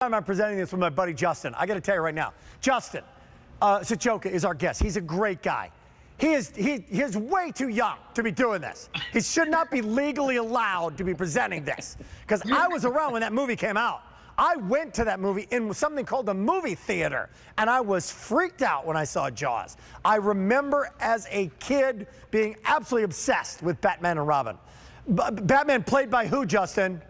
I'm presenting this with my buddy Justin. I got to tell you right now, Justin Sachoka is our guest. He's a great guy. He is way too young to be doing this. He should not be legally allowed to be presenting this. Because I was around when that movie came out. I went to that movie in something called the movie theater, and I was freaked out when I saw Jaws. I remember as a kid being absolutely obsessed with Batman and Robin. Batman played by who, Justin?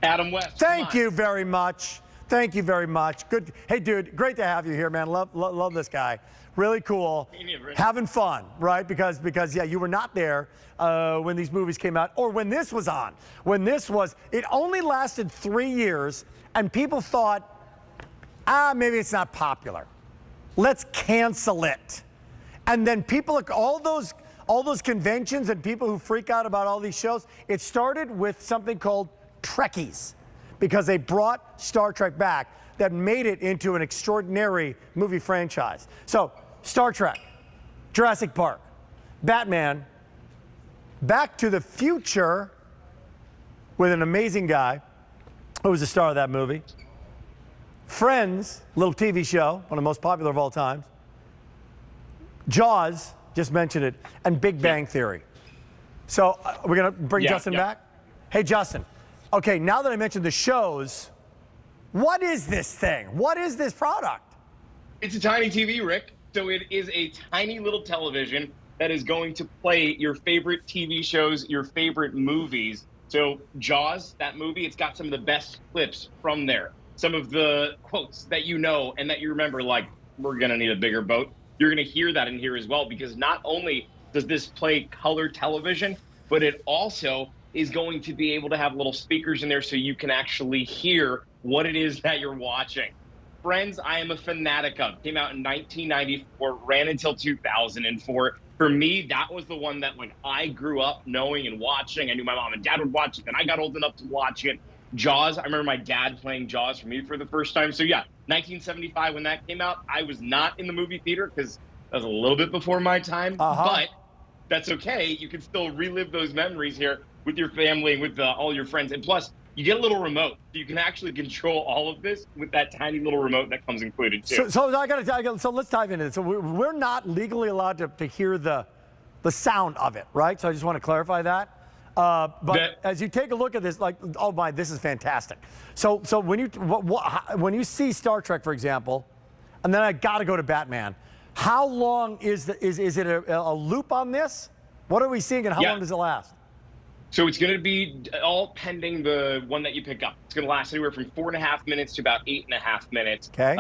Adam West. Thank you very much. Thank you very much. Good. Hey, dude, great to have you here, man. Love this guy. Really cool. Having fun, right? Because yeah, you were not there when these movies came out or when this was on. It only lasted 3 years, and people thought, maybe it's not popular. Let's cancel it. And then people, all those conventions and people who freak out about all these shows, it started with something called Trekkies, because they brought Star Trek back that made it into an extraordinary movie franchise. So, Star Trek, Jurassic Park, Batman, Back to the Future with an amazing guy who was the star of that movie, Friends, little TV show, one of the most popular of all time, Jaws, just mentioned it, and Big Bang Theory. So, we're going to bring Justin back? Hey, Justin. Okay, now that I mentioned the shows, what is this thing? What is this product? It's a tiny TV, Rick. So it is a tiny little television that is going to play your favorite TV shows, your favorite movies. So Jaws, that movie, it's got some of the best clips from there. Some of the quotes that you know and that you remember, like, we're going to need a bigger boat. You're going to hear that in here as well, because not only does this play color television, but it also is going to be able to have little speakers in there so you can actually hear what it is that you're watching. Friends, I am a fanatic of. Came out in 1994, ran until 2004. For me, that was the one that I grew up knowing and watching. I knew my mom and dad would watch it, and I got old enough to watch it. Jaws, I remember my dad playing Jaws for me for the first time. So yeah, 1975 when that came out, I was not in the movie theater because that was a little bit before my time, but that's okay. You can still relive those memories here with your family and with all your friends. And plus, you get a little remote. So you can actually control all of this with that tiny little remote that comes included too. So let's dive into it. So we're not legally allowed to hear the sound of it, right? So I just want to clarify that. But as you take a look at this, oh my, this is fantastic. So when you see Star Trek, for example, and then I got to go to Batman, how long is it a loop on this? What are we seeing, and how long does it last? So it's going to be all pending the one that you pick up. It's going to last anywhere from 4.5 minutes to about 8.5 minutes. Okay.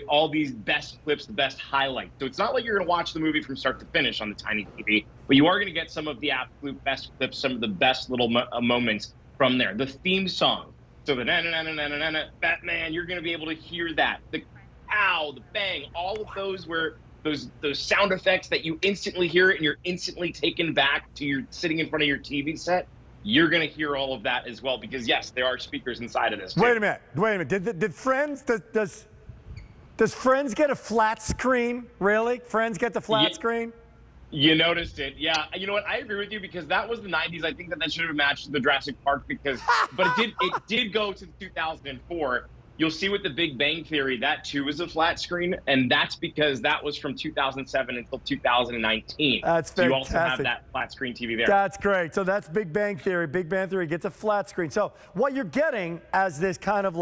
All these best clips, the best highlights. So it's not like you're going to watch the movie from start to finish on the tiny TV, but you are going to get some of the absolute best clips, some of the best little moments from there. The theme song. So the na-na-na-na-na-na-na, Batman, you're going to be able to hear that. The ow, the bang, all of those where those sound effects that you instantly hear it and you're instantly taken back to your sitting in front of your TV set, you're going to hear all of that as well, because yes, there are speakers inside of this too. Wait a minute. Did Friends, does Friends get a flat screen? Really? Friends get the flat screen? You noticed it. Yeah. You know what? I agree with you, because that was the 90s. I think that should have matched the Jurassic Park, but it did go to 2004. You'll see with the Big Bang Theory, that too is a flat screen, and that's because that was from 2007 until 2019. That's fantastic. So you also have that flat screen TV there. That's great. So that's Big Bang Theory. Big Bang Theory gets a flat screen. So what you're getting as this kind of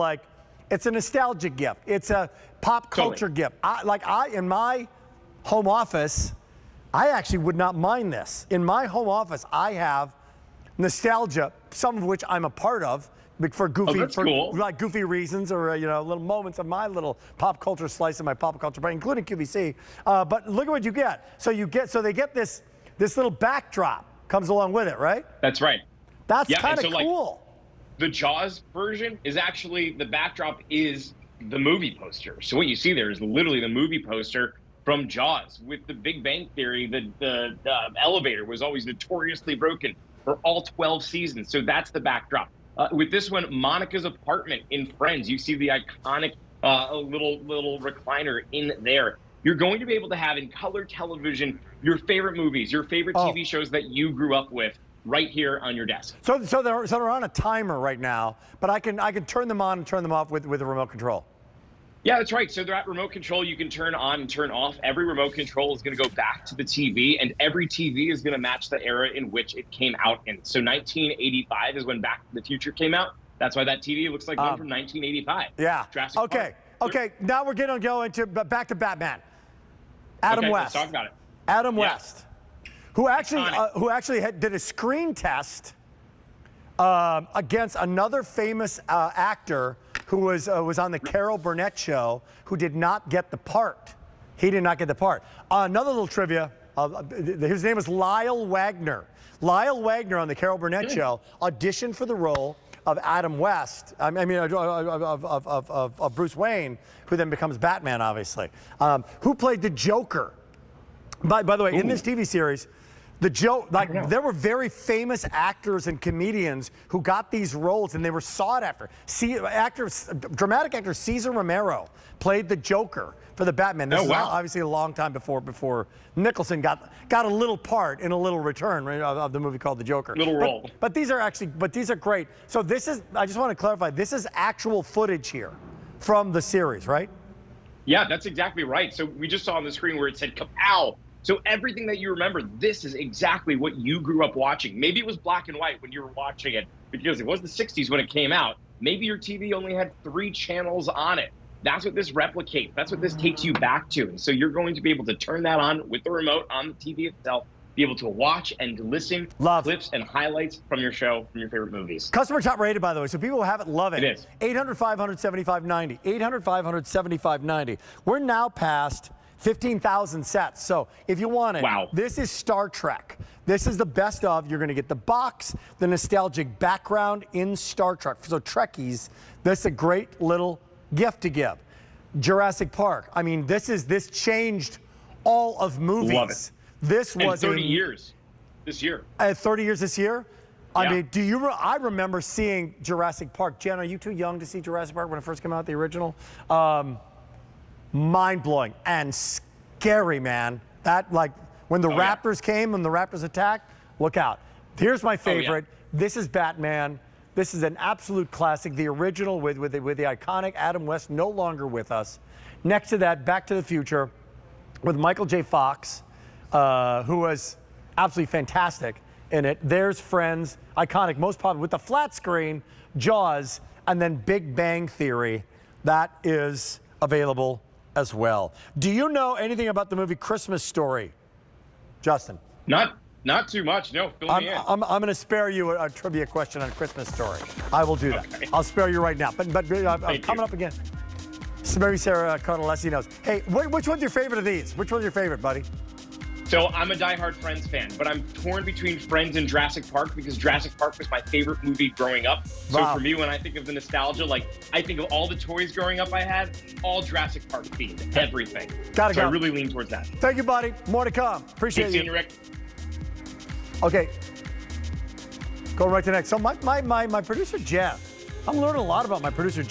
it's a nostalgia gift. It's a pop culture gift. In my home office, I actually would not mind this. In my home office, I have nostalgia, some of which I'm a part of, for goofy reasons, or little moments of my little pop culture slice of my pop culture brain, including QVC. But look at what you get. So they get this little backdrop comes along with it, right? That's right. That's kind of cool. The Jaws version is actually, the backdrop is the movie poster. So what you see there is literally the movie poster from Jaws. With the Big Bang Theory, the elevator was always notoriously broken for all 12 seasons. So that's the backdrop. With this one, Monica's apartment in Friends, you see the iconic little recliner in there. You're going to be able to have in color television your favorite movies, your favorite TV shows that you grew up with. right here on your desk. So they're on a timer right now, but I can turn them on and turn them off with a remote control. Yeah, that's right. So they're at remote control. You can turn on and turn off. Every remote control is going to go back to the TV, and every TV is going to match the era in which it came out in. So 1985 is when Back to the Future came out. That's why that TV looks like one from 1985. Yeah. Jurassic Okay. Park. Okay. Now we're going to go into back to Batman. Adam West. Let's talk about it. Adam West, who actually Iconic. did a screen test against another famous actor who was on the Carol Burnett show, who did not get the part. He did not get the part. Another little trivia, his name is Lyle Wagner. Lyle Wagner on the Carol Burnett show auditioned for the role of Adam West, of Bruce Wayne, who then becomes Batman, obviously, who played the Joker. By the way, in this TV series, there were very famous actors and comedians who got these roles, and they were sought after. Dramatic actor Cesar Romero played the Joker for the Batman. This is obviously a long time before Nicholson got a little part in a little return of the movie called The Joker. Little role. But these are great. So this is, I just want to clarify, this is actual footage here from the series, right? Yeah, that's exactly right. So we just saw on the screen where it said kapow. So everything that you remember, this is exactly what you grew up watching. Maybe it was black and white when you were watching it because it was the 60s when it came out. Maybe your TV only had 3 channels on it. That's what this replicates. That's what this takes you back to. And so you're going to be able to turn that on with the remote on the TV itself, be able to watch and listen clips and highlights from your show, from your favorite movies. Customer top rated, by the way, so people who have it love it. It is. 800-500-7590. 800-500-7590. We're now past 15,000 sets. So if you want it, this is Star Trek. This is the best of. You're going to get the box, the nostalgic background in Star Trek. So Trekkies, this is a great little gift to give. Jurassic Park. I mean, this changed all of movies. Love it. This was 30 years this year. 30 years this year? I mean, I remember seeing Jurassic Park. Jen, are you too young to see Jurassic Park when it first came out, the original? Mind-blowing and scary, man. That, like, when the Raptors came and the Raptors attacked, look out. Here's my favorite. This is Batman. This is an absolute classic. The original with the iconic Adam West no longer with us. Next to that, Back to the Future with Michael J. Fox, who was absolutely fantastic in it. There's Friends, iconic, most popular, with the flat screen, Jaws, and then Big Bang Theory. That is available as well. Do you know anything about the movie Christmas Story, Justin? Not too much. No, fill me in. I'm going to spare you a trivia question on Christmas Story. I will do that. I'll spare you right now. But coming up again. Maybe Sarah Cardellesi knows. Hey, which one's your favorite of these? Which one's your favorite, buddy? So I'm a diehard Friends fan, but I'm torn between Friends and Jurassic Park because Jurassic Park was my favorite movie growing up. So for me, when I think of the nostalgia, like I think of all the toys growing up I had, all Jurassic Park themed, everything. Gotta go. I really lean towards that. Thank you, buddy. More to come. Appreciate Good seeing you, Rick. Okay. Go right to next. So my producer, Jeff, I'm learning a lot about my producer, Jeff.